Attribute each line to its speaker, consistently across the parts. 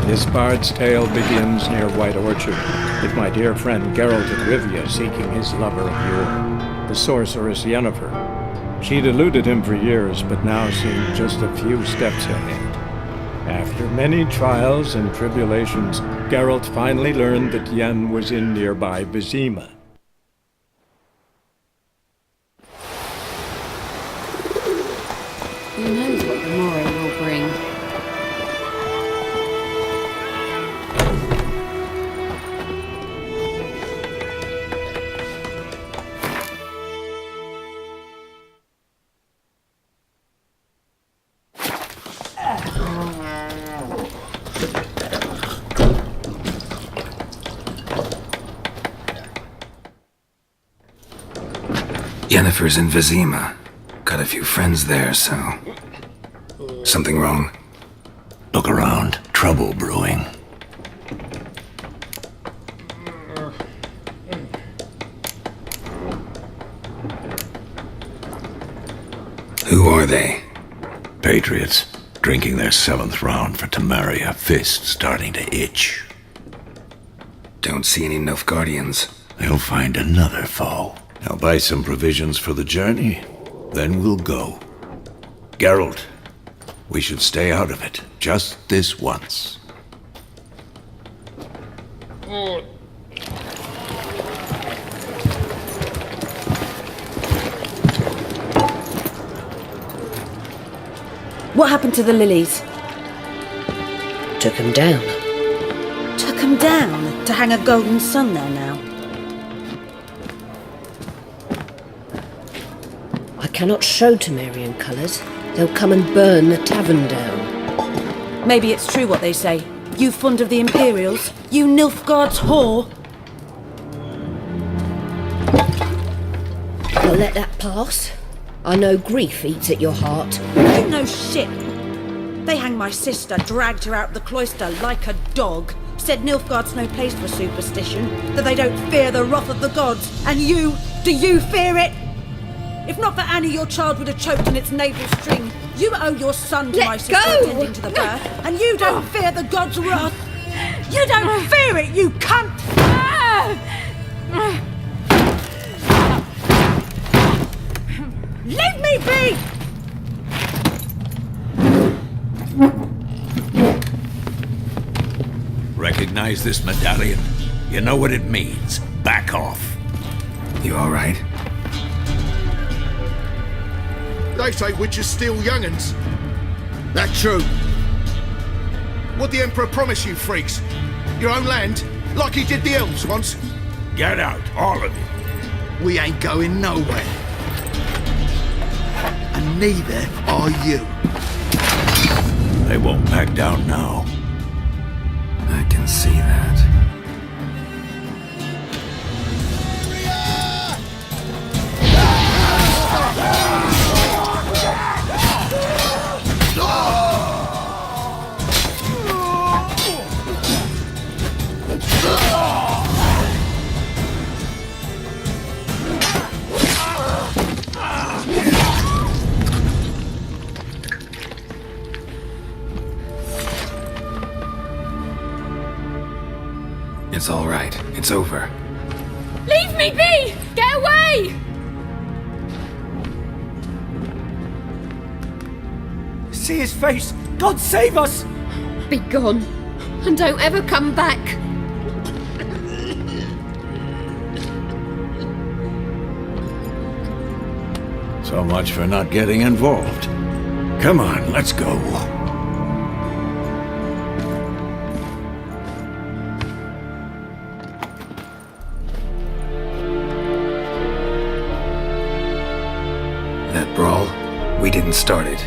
Speaker 1: This bard's tale begins near White Orchard, with my dear friend Geralt of Rivia seeking his lover of yore, the sorceress Yennefer. She'd eluded him for years, but now seemed just a few steps ahead. After many trials and tribulations, Geralt finally learned that Yen was in nearby Vizima.
Speaker 2: Who knows what the morrow will bring?
Speaker 3: Yennefer's in Vizima. Got a few friends there, so... Something wrong?
Speaker 4: Look around. Trouble brewing.
Speaker 3: Who are they?
Speaker 4: Patriots. Drinking their 7th round for Temeria. Fist starting to itch.
Speaker 3: Don't see any Nilfgaardians.
Speaker 4: They'll find another foe. I'll buy some provisions for the journey. Then we'll go. Geralt, we should stay out of it. Just this once.
Speaker 5: What happened to the lilies?
Speaker 6: Took him down.
Speaker 5: Took them down to hang a golden sun there now.
Speaker 6: I cannot show Temerian colours. They'll come and burn the tavern down.
Speaker 5: Maybe it's true what they say. You fond of the Imperials? You Nilfgaard's whore?
Speaker 6: I'll let that pass. I know grief eats at your heart.
Speaker 5: You know shit. They hanged my sister, dragged her out of the cloister like a dog. Said Nilfgaard's no place for superstition, that they don't fear the wrath of the gods. And you, do you fear it? If not for Annie, your child would have choked on its navel string. You owe your son to my sister attending to the birth, and you don't fear the gods' wrath. You don't fear it, you cunt! Leave me be!
Speaker 4: Recognize this medallion? You know what it means. Back off.
Speaker 3: You alright?
Speaker 7: They say witches steal young'uns. That true? What'd the Emperor promise you, freaks? Your own land? Like he did the elves once?
Speaker 4: Get out, all of you.
Speaker 7: We ain't going nowhere. And neither are you.
Speaker 4: They won't back down now.
Speaker 3: I can see that. It's all right. It's over.
Speaker 2: Leave me be! Get away!
Speaker 8: See his face! God save us!
Speaker 2: Be gone, and don't ever come back.
Speaker 4: So much for not getting involved. Come on, let's go.
Speaker 3: That brawl, we didn't start it.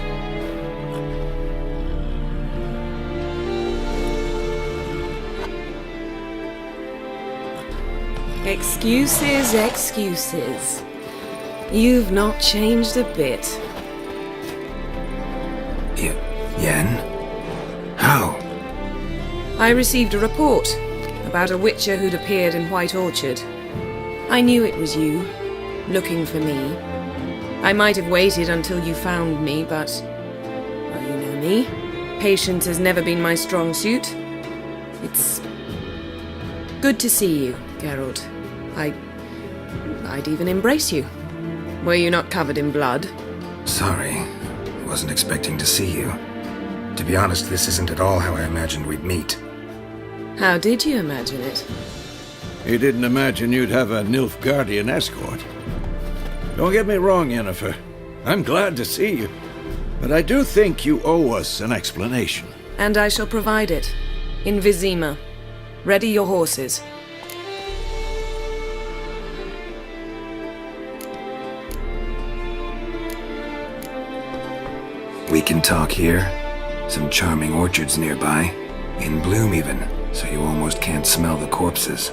Speaker 9: Excuses, excuses. You've not changed a bit.
Speaker 3: Yen? How?
Speaker 9: I received a report about a witcher who'd appeared in White Orchard. I knew it was you, looking for me. I might have waited until you found me, but... well, you know me. Patience has never been my strong suit. It's good to see you, Geralt. I'd even embrace you. Were you not covered in blood?
Speaker 3: Sorry. Wasn't expecting to see you. To be honest, this isn't at all how I imagined we'd meet.
Speaker 9: How did you imagine it?
Speaker 4: You didn't imagine you'd have a Nilfgaardian escort. Don't get me wrong, Yennefer. I'm glad to see you. But I do think you owe us an explanation.
Speaker 9: And I shall provide it. In Vizima. Ready your horses.
Speaker 3: We can talk here. Some charming orchards nearby. In bloom even, so you almost can't smell the corpses.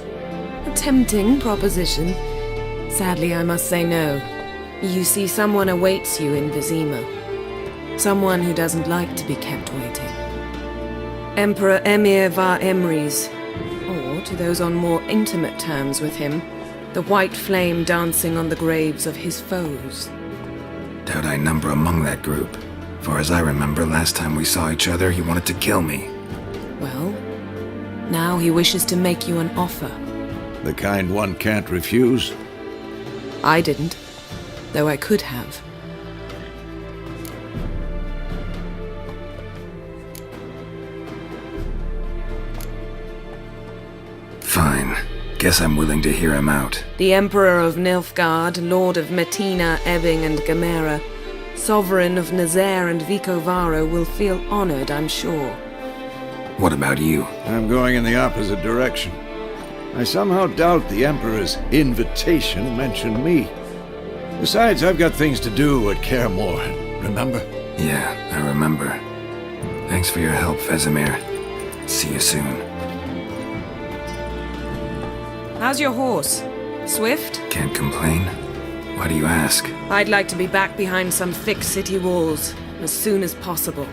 Speaker 9: A tempting proposition. Sadly, I must say no. You see, someone awaits you in Vizima. Someone who doesn't like to be kept waiting. Emperor Emir var Emreis, or to those on more intimate terms with him, the white flame dancing on the graves of his foes.
Speaker 3: Doubt I number among that group. Far as I remember, last time we saw each other, he wanted to kill me.
Speaker 9: Well, now he wishes to make you an offer.
Speaker 4: The kind one can't refuse.
Speaker 9: I didn't, though I could have.
Speaker 3: Fine. Guess I'm willing to hear him out.
Speaker 9: The Emperor of Nilfgaard, Lord of Metina, Ebbing and Gamera, Sovereign of Nazaire and Vicovaro will feel honored, I'm sure.
Speaker 3: What about you?
Speaker 4: I'm going in the opposite direction. I somehow doubt the Emperor's invitation mentioned me. Besides, I've got things to do at Kaer Morhen, remember?
Speaker 3: Yeah, I remember. Thanks for your help, Vesemir. See you soon.
Speaker 9: How's your horse? Swift?
Speaker 3: Can't complain. Why do you ask?
Speaker 9: I'd like to be back behind some thick city walls as soon as possible.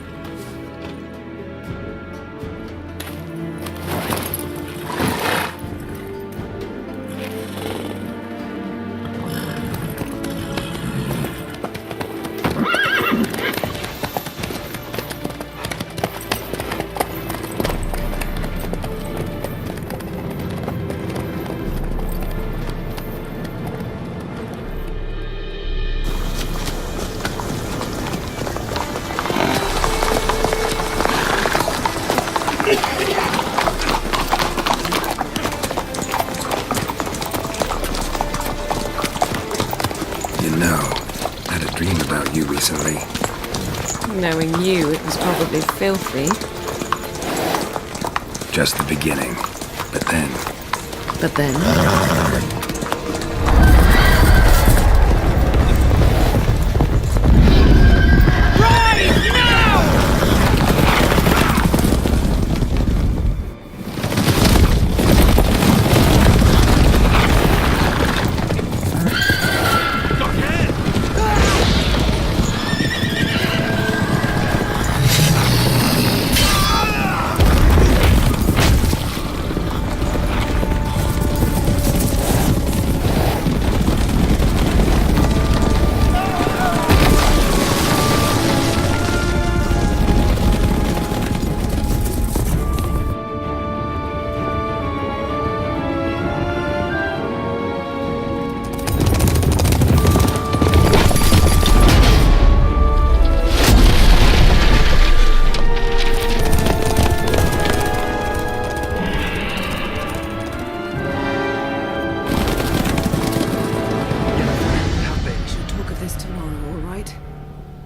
Speaker 9: Knowing you, it was probably filthy.
Speaker 3: Just the beginning. But then...
Speaker 9: But then?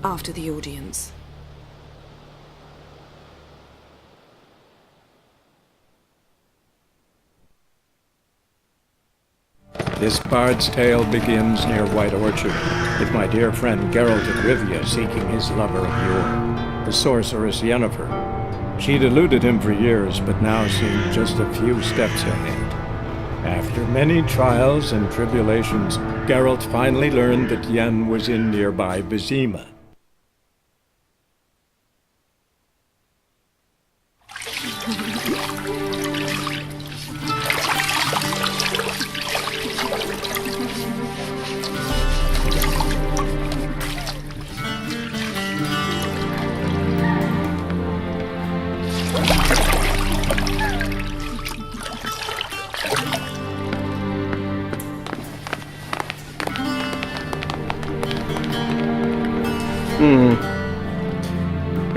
Speaker 9: After the audience.
Speaker 1: This bard's tale begins near White Orchard, with my dear friend Geralt of Rivia seeking his lover of yore, the sorceress Yennefer. She'd eluded him for years, but now seemed just a few steps ahead. After many trials and tribulations, Geralt finally learned that Yen was in nearby Vizima.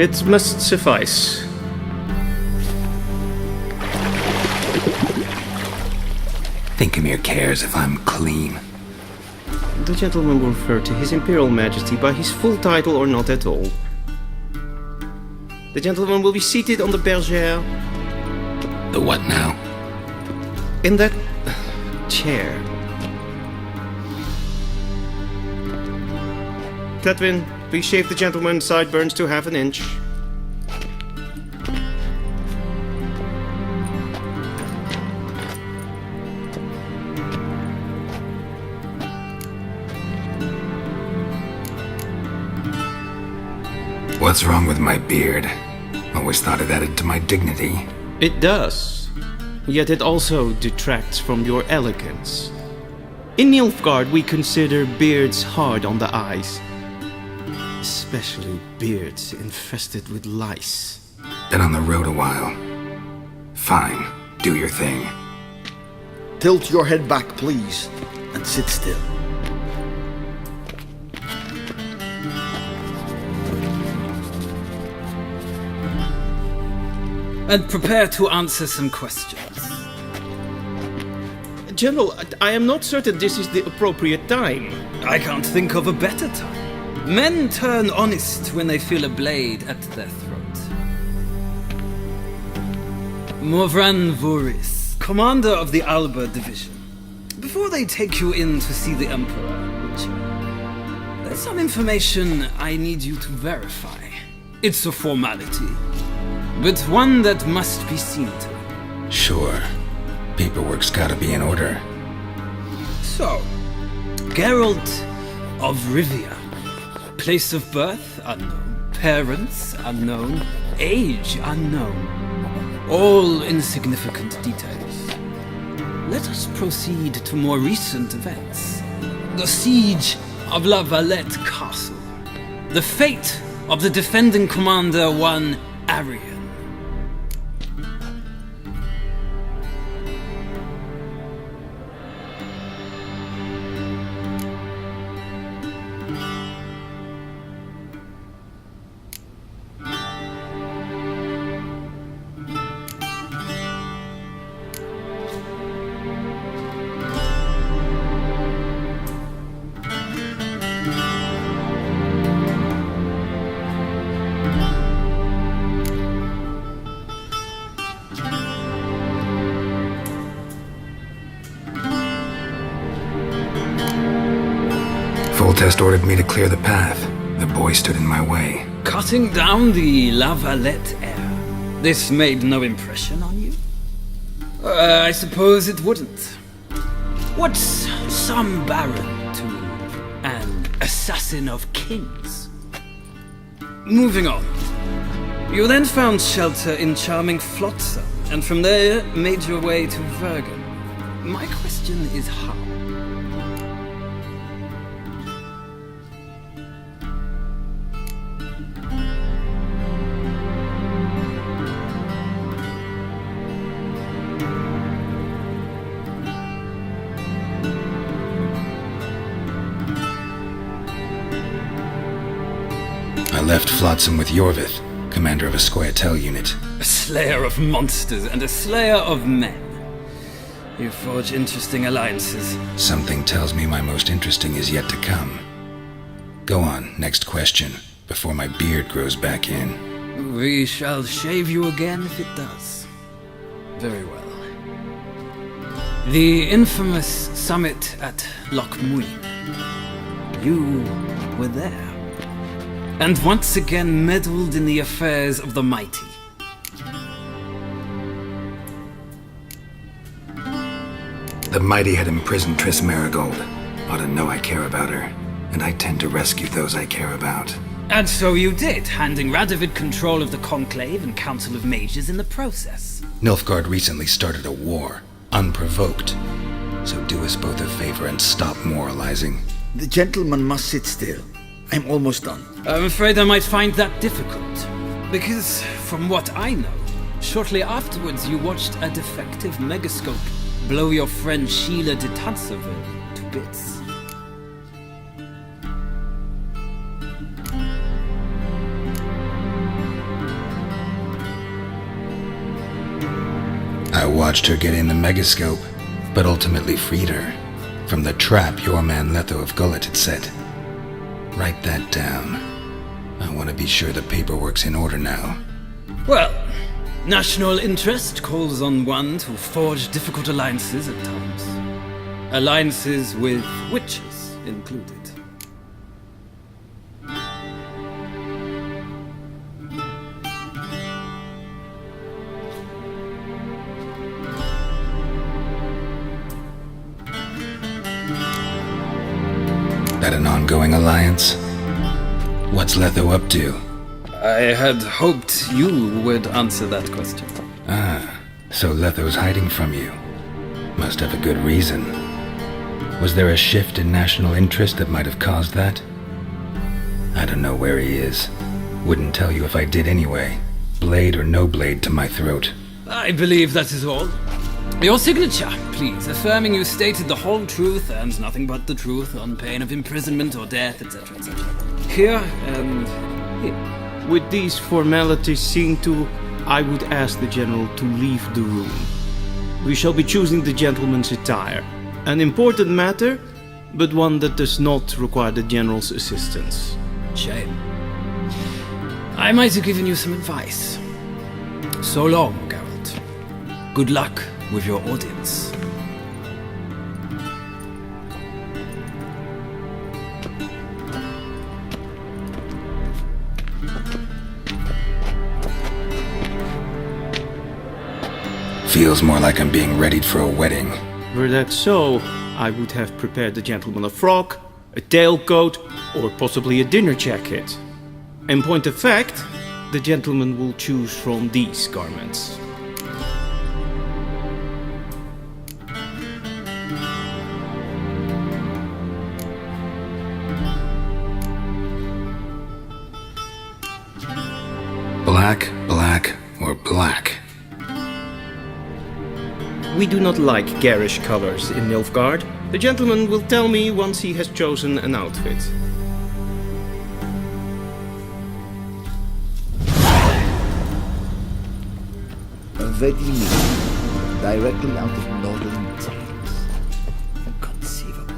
Speaker 10: It must suffice.
Speaker 3: Thinkemere cares if I'm clean.
Speaker 10: The gentleman will refer to His Imperial Majesty by his full title or not at all. The gentleman will be seated on the bergère.
Speaker 3: The what now?
Speaker 10: In that chair. Cletwin, please shave the gentleman's sideburns to half an inch.
Speaker 3: What's wrong with my beard? Always thought it added to my dignity.
Speaker 10: It does. Yet it also detracts from your elegance. In Nilfgaard, we consider beards hard on the eyes. Especially beards infested with lice.
Speaker 3: Been on the road a while. Fine, do your thing.
Speaker 7: Tilt your head back, please, and sit still.
Speaker 11: And prepare to answer some questions.
Speaker 10: General, I am not certain this is the appropriate time.
Speaker 11: I can't think of a better time. Men turn honest when they feel a blade at their throat. Morvran Voorhis, commander of the Alba Division. Before they take you in to see the Emperor, Witcher, there's some information I need you to verify. It's a formality, but one that must be seen to.
Speaker 3: Sure. Paperwork's gotta be in order.
Speaker 11: So, Geralt of Rivia. Place of birth unknown. Parents unknown. Age unknown. All insignificant details. Let us proceed to more recent events. The siege of La Valette Castle. The fate of the defending commander, one Arian.
Speaker 3: Foltest ordered me to clear the path. The boy stood in my way.
Speaker 11: Cutting down the La Valette heir. This made no impression on you? I suppose it wouldn't. What's some baron to an assassin of kings? Moving on. You then found shelter in charming Flotsam, and from there made your way to Vergen. My question is how?
Speaker 3: I left Flotsam with Yorvith, commander of a Scoia'tael unit.
Speaker 11: A slayer of monsters and a slayer of men. You forge interesting alliances.
Speaker 3: Something tells me my most interesting is yet to come. Go on, next question, before my beard grows back in.
Speaker 11: We shall shave you again if it does. Very well. The infamous summit at Loch Muin. You were there. And once again meddled in the affairs of the mighty.
Speaker 3: The mighty had imprisoned Triss Merigold. Ought to know I care about her, and I tend to rescue those I care about.
Speaker 11: And so you did, handing Radovid control of the Conclave and Council of Mages in the process.
Speaker 3: Nilfgaard recently started a war, unprovoked. So do us both a favor and stop moralizing.
Speaker 7: The gentleman must sit still. I'm almost done.
Speaker 11: I'm afraid I might find that difficult. Because, from what I know, shortly afterwards you watched a defective megascope blow your friend Sheila de Tanserville to bits.
Speaker 3: I watched her get in the megascope, but ultimately freed her from the trap your man Letho of Gullet had set. Write that down. I want to be sure the paperwork's in order now.
Speaker 11: Well, national interest calls on one to forge difficult alliances at times. Alliances with witches included.
Speaker 3: That an ongoing alliance? What's Letho up to?
Speaker 11: I had hoped you would answer that question.
Speaker 3: Ah, so Letho's hiding from you. Must have a good reason. Was there a shift in national interest that might have caused that? I don't know where he is. Wouldn't tell you if I did anyway. Blade or no blade to my throat.
Speaker 11: I believe that is all. Your signature, please, affirming you stated the whole truth and nothing but the truth on pain of imprisonment or death, etc., etc. Here and here.
Speaker 10: With these formalities seen to, I would ask the General to leave the room. We shall be choosing the gentleman's attire. An important matter, but one that does not require the General's assistance.
Speaker 11: Shame. I might have given you some advice. So long, Geralt. Good luck with your audience.
Speaker 3: Feels more like I'm being readied for a wedding.
Speaker 10: Were that so, I would have prepared the gentleman a frock, a tailcoat, or possibly a dinner jacket. In point of fact, the gentleman will choose from these garments.
Speaker 3: Black, black, or black?
Speaker 10: We do not like garish colors in Nilfgaard. The gentleman will tell me once he has chosen an outfit.
Speaker 12: A ready meal, directly out of northern tales. Inconceivable.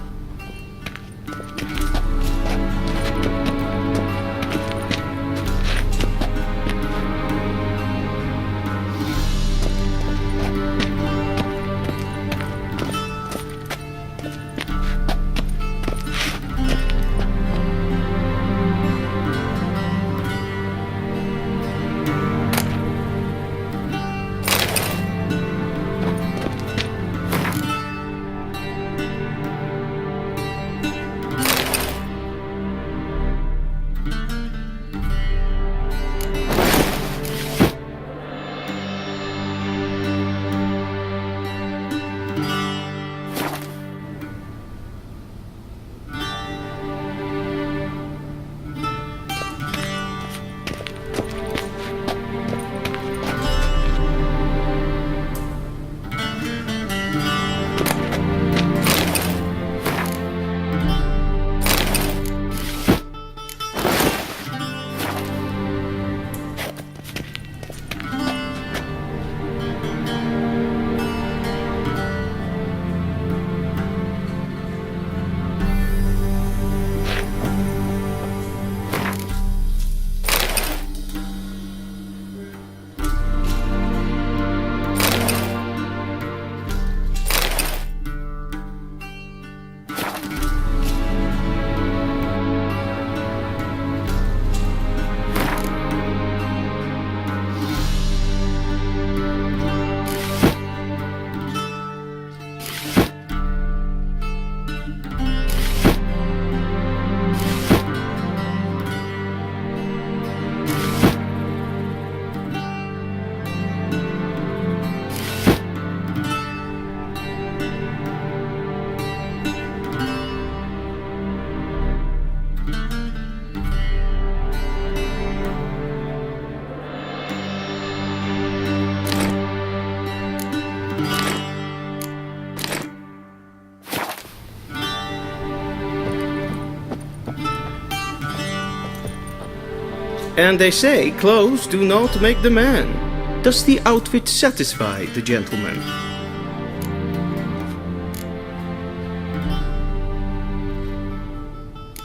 Speaker 10: And they say clothes do not make the man. Does the outfit satisfy the gentleman?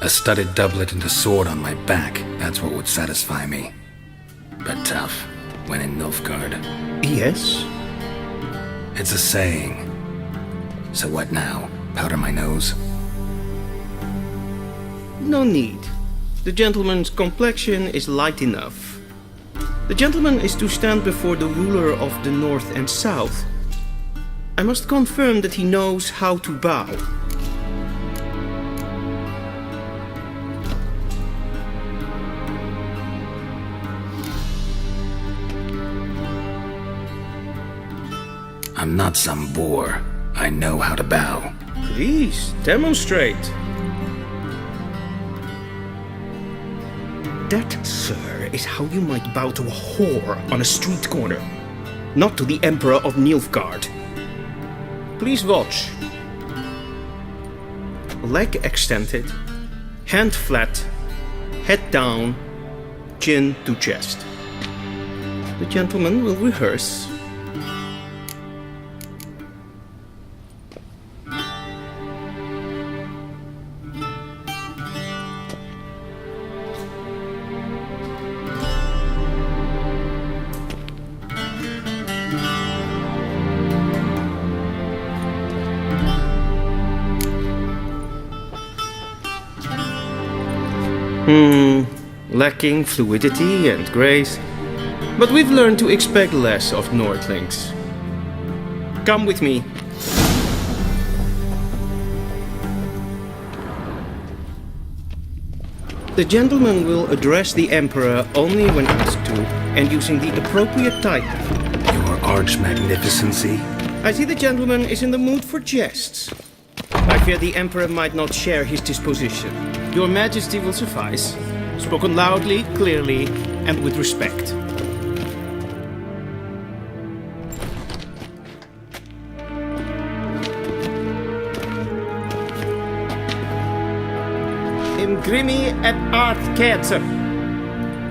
Speaker 3: A studded doublet and a sword on my back, that's what would satisfy me. But tough, when in Nilfgaard.
Speaker 10: Yes?
Speaker 3: It's a saying. So what now? Powder my nose?
Speaker 10: No need. The gentleman's complexion is light enough. The gentleman is to stand before the ruler of the North and South. I must confirm that he knows how to bow.
Speaker 3: I'm not some boor. I know how to bow.
Speaker 10: Please, demonstrate. That, sir, is how you might bow to a whore on a street corner, not to the Emperor of Nilfgaard. Please watch. Leg extended, hand flat, head down, chin to chest. The gentleman will rehearse. Lacking fluidity and grace, but we've learned to expect less of Nordlings. Come with me. The gentleman will address the Emperor only when asked to, and using the appropriate title.
Speaker 3: Your Arch-Magnificency?
Speaker 10: I see the gentleman is in the mood for jests. I fear the Emperor might not share his disposition. Your Majesty will suffice. Spoken loudly, clearly, and with respect. Imgrimi et art ketzer.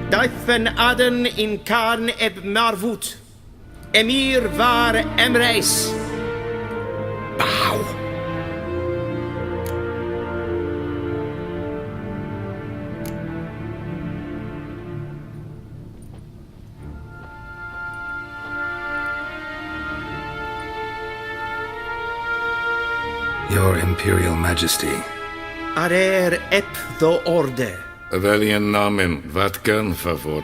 Speaker 10: Daithen aden in karn eb marvut. Emir var emreis. Bow.
Speaker 3: Your Imperial Majesty.
Speaker 10: Arer ep the orde.
Speaker 13: Weljen namen, wat kan favor?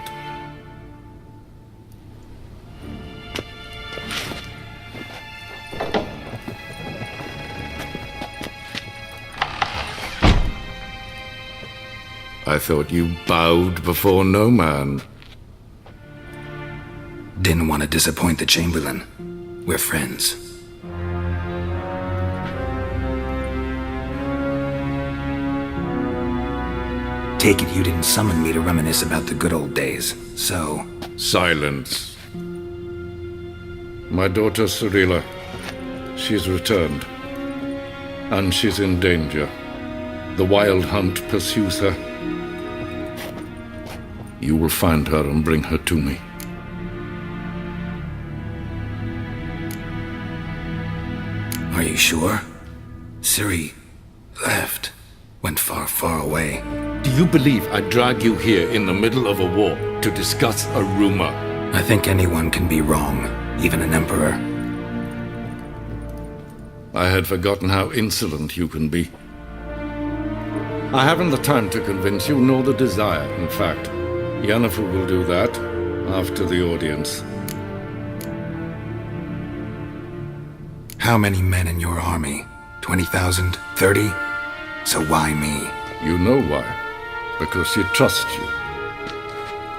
Speaker 13: I thought you bowed before no man.
Speaker 3: Didn't want to disappoint the Chamberlain. We're friends. Take it you didn't summon me to reminisce about the good old days, so...
Speaker 13: Silence. My daughter Cirilla, she's returned. And she's in danger. The Wild Hunt pursues her. You will find her and bring her to me.
Speaker 3: Are you sure? Ciri left. Went far, far away.
Speaker 13: Do you believe I'd drag you here in the middle of a war to discuss a rumor?
Speaker 3: I think anyone can be wrong, even an emperor.
Speaker 13: I had forgotten how insolent you can be. I haven't the time to convince you, nor the desire, in fact. Yennefer will do that after the audience.
Speaker 3: How many men in your army? 20,000? 30? So why me?
Speaker 13: You know why. Because she trusts you.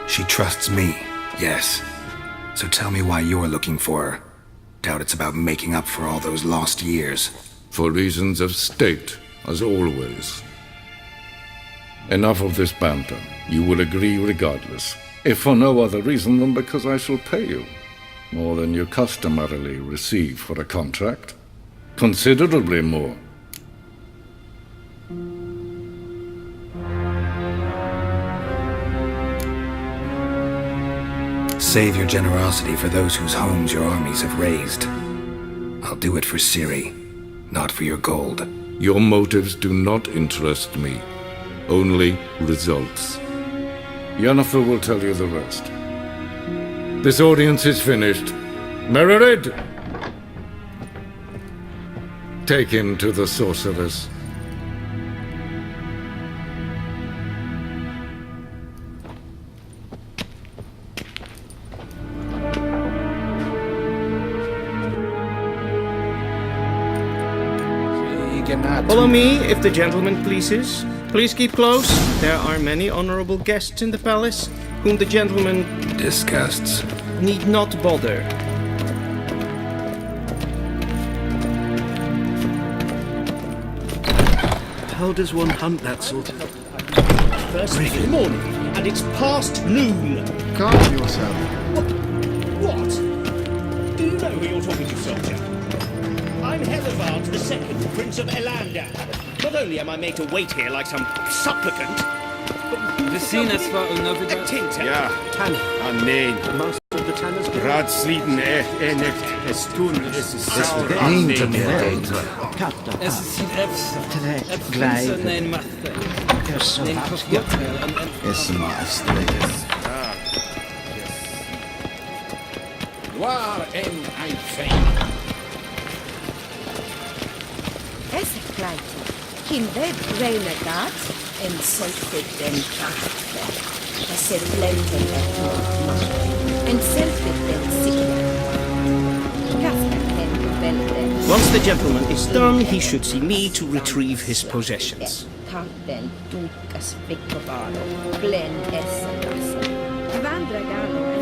Speaker 3: She trusts me, yes. So tell me why you're looking for her. Doubt it's about making up for all those lost years.
Speaker 13: For reasons of state, as always. Enough of this banter. You will agree regardless. If for no other reason than because I shall pay you. More than you customarily receive for a contract. Considerably more.
Speaker 3: save your generosity for those whose homes your armies have razed. I'll do it for Ciri, not for your gold.
Speaker 13: Your motives do not interest me. Only results. Yennefer will tell you the rest. This audience is finished. Mererid! Take him to the sorceress.
Speaker 10: Follow me, if the gentleman pleases. Please keep close. There are many honorable guests in the palace, whom the gentleman
Speaker 3: disgusts.
Speaker 10: Need not bother.
Speaker 14: How does one hunt that sort of...
Speaker 15: First thing in the morning, and it's past noon.
Speaker 14: Calm yourself.
Speaker 15: What? Do you know who you're talking to, soldier? I'm Helivard II, Prince of Elander. Not only am I made to wait here like some supplicant, but...
Speaker 11: We zien het voor een
Speaker 15: Tinter.
Speaker 14: Ja, nee. Master of the Tanners. Raadsleden net es tun, es is sauer.
Speaker 12: Niet meer
Speaker 11: Es is hier even glijden. Nee, maar... Nee,
Speaker 12: Es master.
Speaker 15: Waar en ein fijn.
Speaker 5: Es kleite. Kin web renegat en selfit den krachte. Es er blenden et macht. En selfit den sikre. Kasper den belden.
Speaker 10: Once the gentleman is done, he should see me to retrieve his possessions.
Speaker 5: Kanten dukas vicovaro. Blen essen lassen. Vandragano